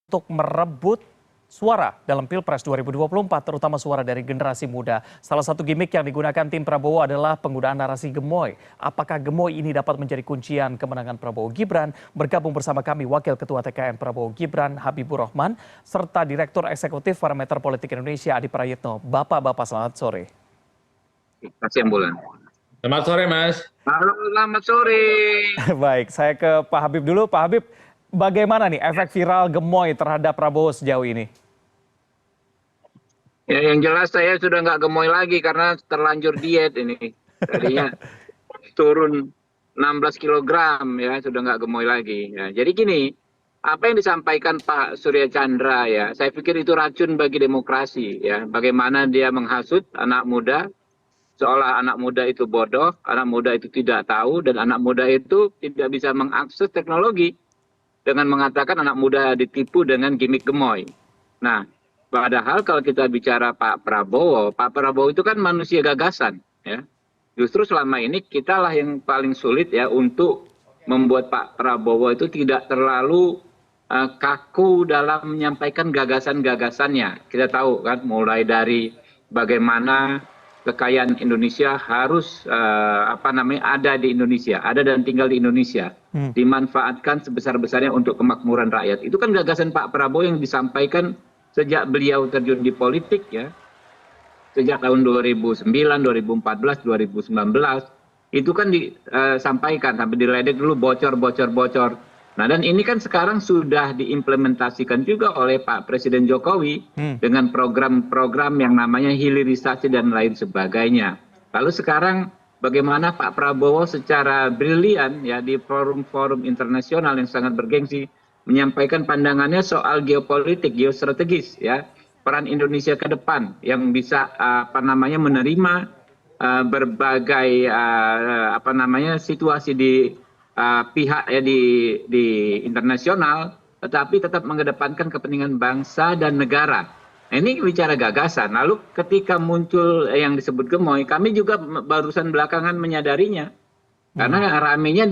untuk merebut suara dalam Pilpres 2024, terutama suara dari generasi muda. Salah satu gimmick yang digunakan tim Prabowo adalah penggunaan narasi gemoy. Apakah gemoy ini dapat menjadi kuncian kemenangan Prabowo Gibran? Bergabung bersama kami Wakil Ketua TKN Prabowo Gibran Habibur Rahman, serta Direktur Eksekutif Parameter Politik Indonesia Adi Prayitno. Bapak-bapak, selamat sore. Terima kasih, Ambulan. Selamat sore, Mas. Halo, selamat sore. Baik, saya ke Pak Habib dulu. Pak Habib, bagaimana nih efek viral gemoy terhadap Prabowo sejauh ini? Ya, yang jelas saya sudah nggak gemoy lagi karena terlanjur diet ini. Tadinya turun 16 kilogram ya, sudah nggak gemoy lagi. Ya, jadi gini, apa yang disampaikan Pak Surya Chandra ya, saya pikir itu racun bagi demokrasi ya. Bagaimana dia menghasut anak muda, seolah anak muda itu bodoh, anak muda itu tidak tahu, dan anak muda itu tidak bisa mengakses teknologi dengan mengatakan anak muda ditipu dengan gimmick gemoy. Nah, padahal kalau kita bicara Pak Prabowo itu kan manusia gagasan, ya. Justru selama ini kitalah yang paling sulit ya untuk membuat Pak Prabowo itu tidak terlalu kaku dalam menyampaikan gagasan-gagasannya. Kita tahu kan, mulai dari bagaimana kekayaan Indonesia harus ada di Indonesia, ada dan tinggal di Indonesia, dimanfaatkan sebesar-besarnya untuk kemakmuran rakyat. Itu kan gagasan Pak Prabowo yang disampaikan sejak beliau terjun di politik ya, sejak tahun 2009, 2014, 2019, itu kan disampaikan sampai diledek dulu bocor. Nah, dan ini kan sekarang sudah diimplementasikan juga oleh Pak Presiden Jokowi dengan program-program yang namanya hilirisasi dan lain sebagainya. Lalu sekarang bagaimana Pak Prabowo secara brilian ya di forum-forum internasional yang sangat bergengsi menyampaikan pandangannya soal geopolitik, geostrategis ya, peran Indonesia ke depan yang bisa menerima berbagai situasi di pihak ya di internasional, tetapi tetap mengedepankan kepentingan bangsa dan negara. Nah, ini bicara gagasan. Lalu ketika muncul yang disebut gemoy, kami juga barusan belakangan menyadarinya karena ramenya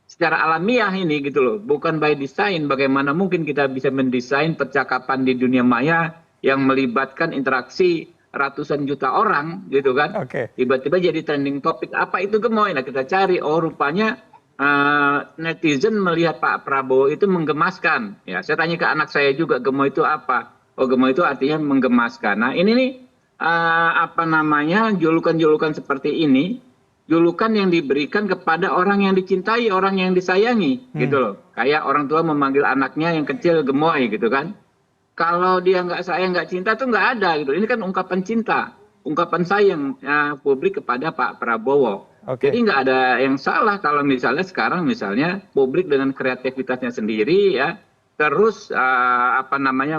secara alamiah ini gitu loh, bukan by design. Bagaimana mungkin kita bisa mendesain percakapan di dunia maya yang melibatkan interaksi ratusan juta orang gitu kan. Tiba-tiba jadi trending topik. Apa itu gemoy? Nah, kita cari, oh rupanya netizen melihat Pak Prabowo itu menggemaskan. Ya, saya tanya ke anak saya juga, gemoy itu apa? Oh, gemoy itu artinya menggemaskan. Nah, ini nih julukan-julukan seperti ini, julukan yang diberikan kepada orang yang dicintai, orang yang disayangi, gitu loh. Kayak orang tua memanggil anaknya yang kecil gemoy, gitu kan. Kalau dia nggak sayang, nggak cinta tuh nggak ada, gitu. Ini kan ungkapan cinta, ungkapan sayang publik kepada Pak Prabowo. Jadi nggak ada yang salah kalau misalnya sekarang publik dengan kreativitasnya sendiri ya, terus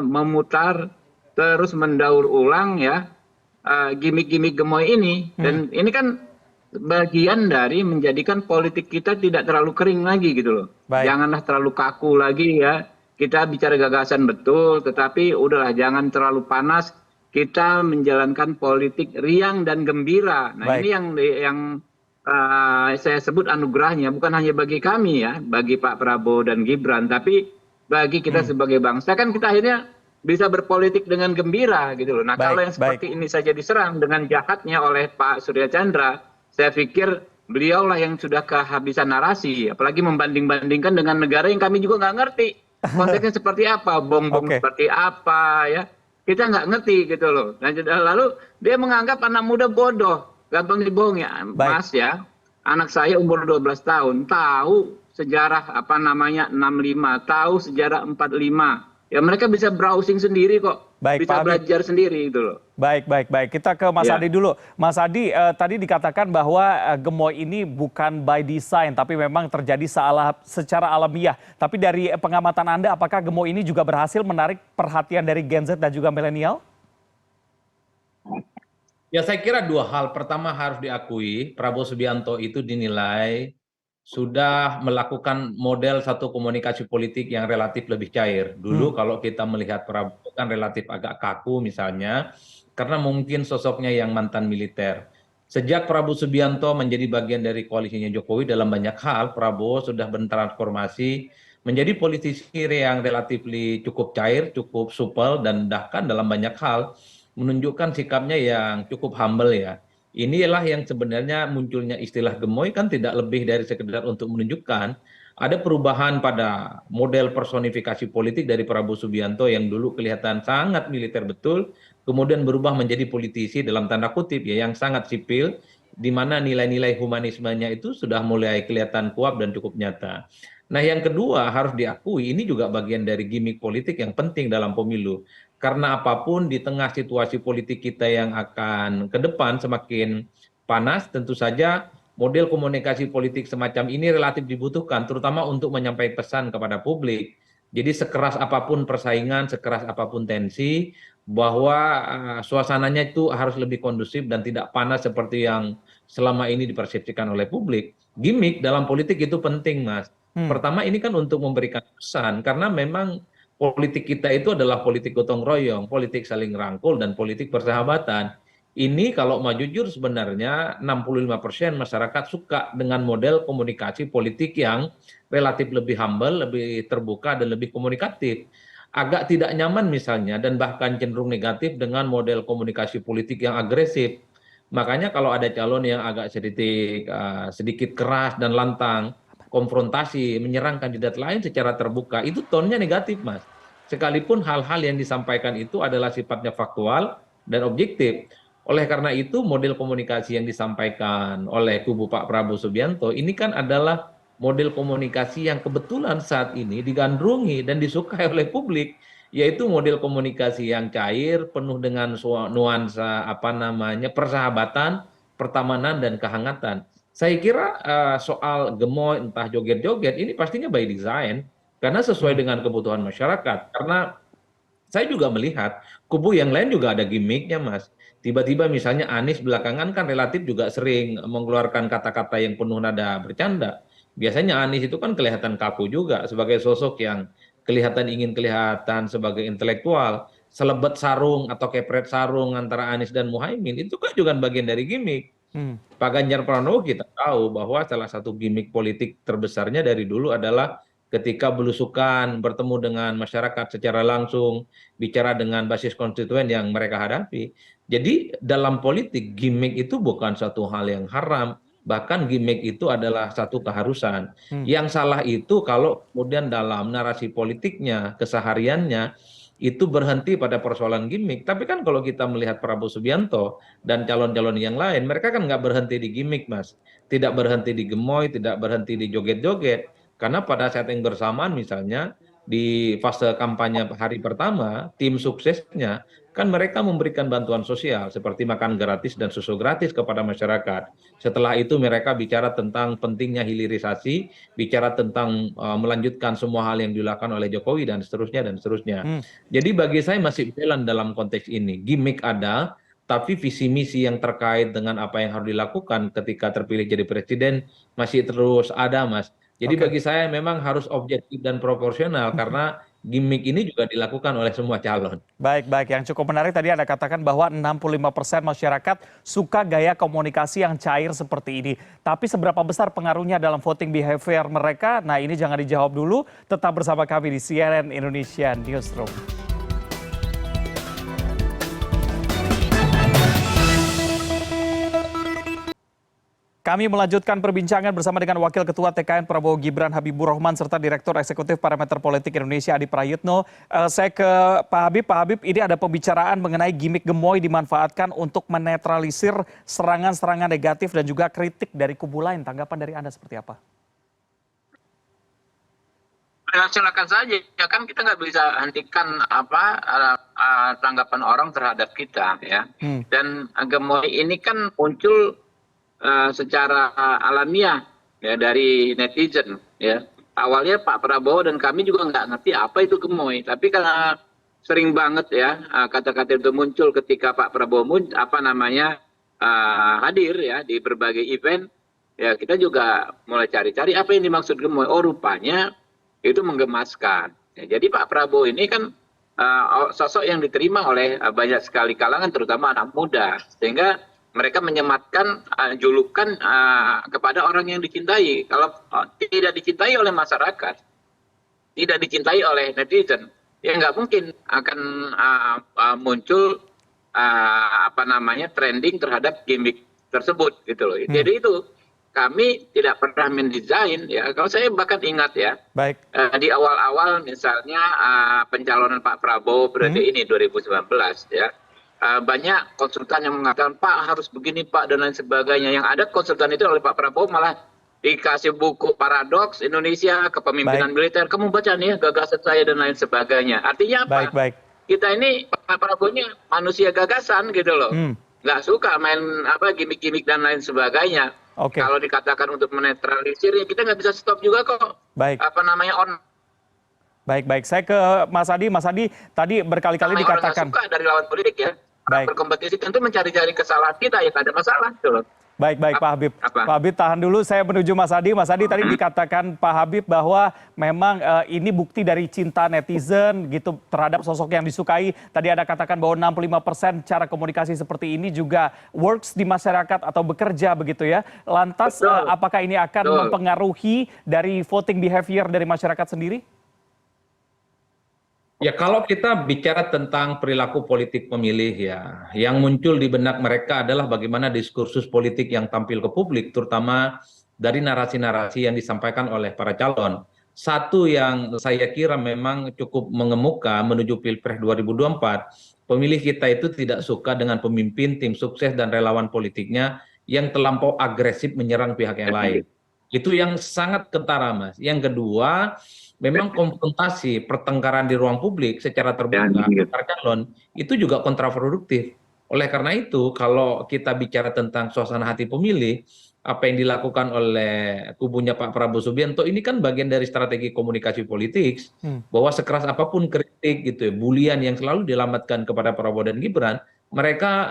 memutar, terus mendaur ulang ya gimmick-gimmick gemoy ini. Dan ini kan bagian dari menjadikan politik kita tidak terlalu kering lagi gitu loh. Janganlah terlalu kaku lagi ya. Kita bicara gagasan betul, tetapi udahlah jangan terlalu panas. Kita menjalankan politik riang dan gembira. Nah, ini yang saya sebut anugerahnya, bukan hanya bagi kami ya, bagi Pak Prabowo dan Gibran, tapi bagi kita sebagai bangsa kan kita akhirnya bisa berpolitik dengan gembira gitu loh. Nah, kalau yang seperti ini saja diserang dengan jahatnya oleh Pak Surya Chandra, saya pikir beliaulah yang sudah kehabisan narasi, apalagi membanding-bandingkan dengan negara yang kami juga nggak ngerti konteksnya seperti apa, bom-bom seperti apa ya, kita nggak ngerti gitu loh. Nah, lalu dia menganggap anak muda bodoh, gampang dibohong ya, Mas ya. Anak saya umur 12 tahun, tahu sejarah 65, tahu sejarah 45. Ya mereka bisa browsing sendiri kok, bisa belajar sendiri gitu loh. Baik. Kita ke Mas Adi dulu. Mas Adi, tadi dikatakan bahwa gemoy ini bukan by design, tapi memang terjadi secara alamiah. Tapi dari pengamatan Anda, apakah gemoy ini juga berhasil menarik perhatian dari Gen Z dan juga milenial? Ya, saya kira dua hal. Pertama, harus diakui Prabowo Subianto itu dinilai sudah melakukan model satu komunikasi politik yang relatif lebih cair. Dulu kalau kita melihat Prabowo kan relatif agak kaku misalnya, karena mungkin sosoknya yang mantan militer. Sejak Prabowo Subianto menjadi bagian dari koalisinya Jokowi dalam banyak hal, Prabowo sudah bertransformasi menjadi politisi yang relatif cukup cair, cukup supel, dan bahkan dalam banyak hal menunjukkan sikapnya yang cukup humble ya. Inilah yang sebenarnya munculnya istilah gemoy kan tidak lebih dari sekedar untuk menunjukkan ada perubahan pada model personifikasi politik dari Prabowo Subianto yang dulu kelihatan sangat militer betul, kemudian berubah menjadi politisi dalam tanda kutip ya yang sangat sipil, di mana nilai-nilai humanismenya itu sudah mulai kelihatan kuat dan cukup nyata. Nah, yang kedua harus diakui ini juga bagian dari gimmick politik yang penting dalam pemilu. Karena apapun di tengah situasi politik kita yang akan ke depan semakin panas, tentu saja model komunikasi politik semacam ini relatif dibutuhkan, terutama untuk menyampaikan pesan kepada publik. Jadi sekeras apapun persaingan, sekeras apapun tensi, bahwa suasananya itu harus lebih kondusif dan tidak panas seperti yang selama ini dipersepsikan oleh publik. Gimik dalam politik itu penting, Mas. Pertama ini kan untuk memberikan pesan karena memang politik kita itu adalah politik gotong royong, politik saling rangkul dan politik persahabatan. Ini kalau mau jujur sebenarnya 65% masyarakat suka dengan model komunikasi politik yang relatif lebih humble, lebih terbuka dan lebih komunikatif. Agak tidak nyaman misalnya dan bahkan cenderung negatif dengan model komunikasi politik yang agresif. Makanya kalau ada calon yang agak sedikit keras dan lantang, konfrontasi, menyerang kandidat lain secara terbuka, itu tonnya negatif, Mas. Sekalipun hal-hal yang disampaikan itu adalah sifatnya faktual dan objektif. Oleh karena itu, model komunikasi yang disampaikan oleh kubu Pak Prabowo Subianto ini kan adalah model komunikasi yang kebetulan saat ini digandrungi dan disukai oleh publik, yaitu model komunikasi yang cair, penuh dengan nuansa persahabatan, pertemanan dan kehangatan. Saya kira soal gemoy entah joget-joget ini pastinya by design karena sesuai dengan kebutuhan masyarakat. Karena saya juga melihat kubu yang lain juga ada gimmicknya, Mas. Tiba-tiba misalnya Anies belakangan kan relatif juga sering mengeluarkan kata-kata yang penuh nada bercanda. Biasanya Anies itu kan kelihatan kaku juga sebagai sosok yang ingin kelihatan sebagai intelektual. Selebet sarung atau kepret sarung antara Anies dan Muhaimin itu kan juga bagian dari gimmick. Pak Ganjar Pranowo kita tahu bahwa salah satu gimmick politik terbesarnya dari dulu adalah ketika belusukan bertemu dengan masyarakat secara langsung, bicara dengan basis konstituen yang mereka hadapi. Jadi dalam politik gimmick itu bukan suatu hal yang haram, bahkan gimmick itu adalah satu keharusan. Yang salah itu kalau kemudian dalam narasi politiknya, kesehariannya, itu berhenti pada persoalan gimmick. Tapi kan kalau kita melihat Prabowo Subianto dan calon-calon yang lain, mereka kan nggak berhenti di gimmick, Mas. Tidak berhenti di gemoy, tidak berhenti di joget-joget. Karena pada saat yang bersamaan misalnya di fase kampanye hari pertama, tim suksesnya kan mereka memberikan bantuan sosial seperti makan gratis dan susu gratis kepada masyarakat. Setelah itu mereka bicara tentang pentingnya hilirisasi, bicara tentang melanjutkan semua hal yang dilakukan oleh Jokowi dan seterusnya dan seterusnya. Jadi bagi saya masih jalan dalam konteks ini. Gimik ada, tapi visi misi yang terkait dengan apa yang harus dilakukan ketika terpilih jadi presiden masih terus ada, Mas. Jadi bagi saya memang harus objektif dan proporsional karena gimmick ini juga dilakukan oleh semua calon. Baik, baik. Yang cukup menarik tadi Anda katakan bahwa 65% masyarakat suka gaya komunikasi yang cair seperti ini. Tapi seberapa besar pengaruhnya dalam voting behavior mereka? Nah, ini jangan dijawab dulu. Tetap bersama kami di CNN Indonesia Newsroom. Kami melanjutkan perbincangan bersama dengan Wakil Ketua TKN Prabowo Gibran Habibur Rahman serta Direktur Eksekutif Parameter Politik Indonesia Adi Prayitno. Saya ke Pak Habib. Pak Habib, ini ada pembicaraan mengenai gimmick gemoy dimanfaatkan untuk menetralisir serangan-serangan negatif dan juga kritik dari kubu lain. Tanggapan dari Anda seperti apa? Ya, silakan saja. Ya kan kita nggak bisa hentikan tanggapan orang terhadap kita ya. Dan gemoy ini kan muncul secara alamiah ya dari netizen ya. Awalnya Pak Prabowo dan kami juga nggak ngerti apa itu gemoy, tapi karena sering banget ya kata-kata itu muncul ketika Pak Prabowo hadir ya di berbagai event ya, kita juga mulai cari-cari apa yang dimaksud gemoy. Oh, rupanya itu menggemaskan ya. Jadi Pak Prabowo ini kan sosok yang diterima oleh banyak sekali kalangan terutama anak muda, sehingga mereka menyematkan julukan kepada orang yang dicintai. Kalau tidak dicintai oleh masyarakat, tidak dicintai oleh netizen. Ya nggak mungkin akan muncul trending terhadap gimmick tersebut gitu loh. Jadi itu kami tidak pernah mendesain ya. Kalau saya bahkan ingat ya, Baik. di awal-awal misalnya pencalonan Pak Prabowo periode ini 2019 ya. Banyak konsultan yang mengatakan Pak harus begini Pak dan lain sebagainya. Yang ada konsultan itu oleh Pak Prabowo malah dikasih buku Paradoks Indonesia Kepemimpinan Militer. Kamu baca nih gagasan saya dan lain sebagainya. Artinya apa? Baik. Kita ini Pak Prabowo ini manusia gagasan gitu loh. Nggak suka main gimmick-gimmick dan lain sebagainya. Kalau dikatakan untuk menetralisir ya kita nggak bisa stop juga kok. Baik. Baik. Saya ke Mas Adi. Mas Adi tadi berkali-kali dikatakan. Orang nggak suka dari lawan politik ya. Berkompetisi tentu mencari-cari kesalahan kita ya, ada masalah gitu loh. Baik Pak Habib. Pak Habib tahan dulu, saya menuju Mas Adi. Mas Adi tadi dikatakan Pak Habib bahwa memang ini bukti dari cinta netizen gitu terhadap sosok yang disukai. Tadi Anda katakan bahwa 65% cara komunikasi seperti ini juga works di masyarakat atau bekerja begitu ya. Lantas apakah ini akan mempengaruhi dari voting behavior dari masyarakat sendiri? Ya kalau kita bicara tentang perilaku politik pemilih ya, yang muncul di benak mereka adalah bagaimana diskursus politik yang tampil ke publik, terutama dari narasi-narasi yang disampaikan oleh para calon. Satu yang saya kira memang cukup mengemuka menuju Pilpres 2024, pemilih kita itu tidak suka dengan pemimpin, tim sukses, dan relawan politiknya yang terlampau agresif menyerang pihak yang lain. Itu yang sangat kentara, Mas. Yang kedua, memang konfrontasi pertengkaran di ruang publik secara terbuka antar calon itu juga kontraproduktif. Oleh karena itu, kalau kita bicara tentang suasana hati pemilih, apa yang dilakukan oleh kubunya Pak Prabowo Subianto ini kan bagian dari strategi komunikasi politik, bahwa sekeras apapun kritik gitu ya, bulian yang selalu dialamatkan kepada Prabowo dan Gibran, mereka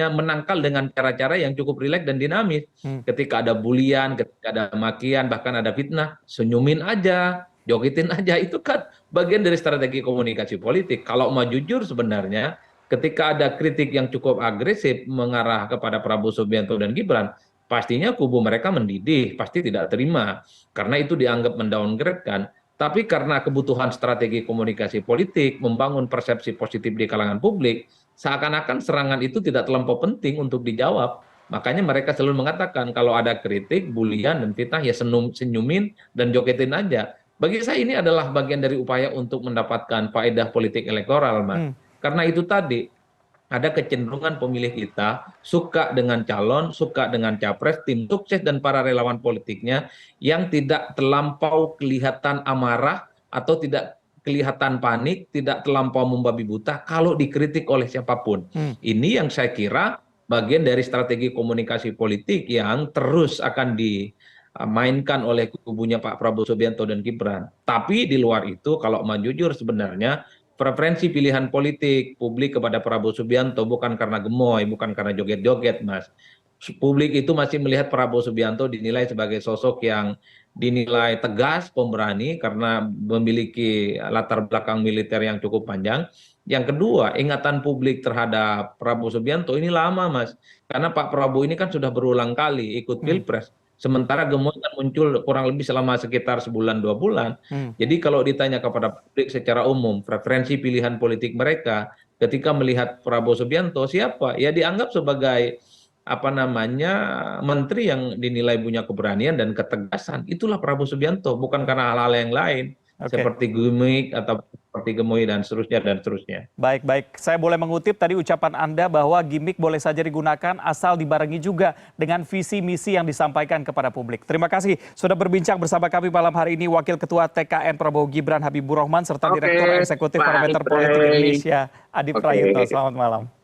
menangkal dengan cara-cara yang cukup rileks dan dinamis. Ketika ada bulian, ketika ada makian, bahkan ada fitnah, senyumin aja, jogetin aja, itu kan bagian dari strategi komunikasi politik. Kalau mau jujur sebenarnya, ketika ada kritik yang cukup agresif mengarah kepada Prabowo Subianto dan Gibran, pastinya kubu mereka mendidih, pasti tidak terima, karena itu dianggap mendowngrade kan. Tapi karena kebutuhan strategi komunikasi politik, membangun persepsi positif di kalangan publik, seakan-akan serangan itu tidak terlampau penting untuk dijawab. Makanya mereka selalu mengatakan kalau ada kritik, bulian, dan fitnah ya senyumin dan jogetin aja. Bagi saya ini adalah bagian dari upaya untuk mendapatkan faedah politik elektoral, Mas. Karena itu tadi, ada kecenderungan pemilih kita suka dengan calon, suka dengan capres, tim sukses, dan para relawan politiknya yang tidak terlampau kelihatan amarah atau tidak kelihatan panik, tidak terlampau membabi buta kalau dikritik oleh siapapun. Ini yang saya kira bagian dari strategi komunikasi politik yang terus akan dimainkan oleh kubunya Pak Prabowo Subianto dan Gibran. Tapi di luar itu, kalau mau jujur sebenarnya, preferensi pilihan politik publik kepada Prabowo Subianto bukan karena gemoy, bukan karena joget-joget, Mas. Publik itu masih melihat Prabowo Subianto dinilai sebagai sosok yang dinilai tegas, pemberani, karena memiliki latar belakang militer yang cukup panjang. Yang kedua, ingatan publik terhadap Prabowo Subianto ini lama, Mas. Karena Pak Prabowo ini kan sudah berulang kali ikut Pilpres. Sementara gemoy kan muncul kurang lebih selama sekitar sebulan 2 bulan. Jadi kalau ditanya kepada publik secara umum, preferensi pilihan politik mereka ketika melihat Prabowo Subianto siapa? Ya dianggap sebagai menteri yang dinilai punya keberanian dan ketegasan. Itulah Prabowo Subianto, bukan karena hal-hal yang lain. Seperti gimmick atau seperti gemoy dan seterusnya. Baik. Saya boleh mengutip tadi ucapan Anda bahwa gimmick boleh saja digunakan asal dibarengi juga dengan visi misi yang disampaikan kepada publik. Terima kasih sudah berbincang bersama kami malam hari ini Wakil Ketua TKN Prabowo Gibran Habibur Rahman serta Direktur Eksekutif Parameter Politik Indonesia Adi Prayitno. Selamat malam.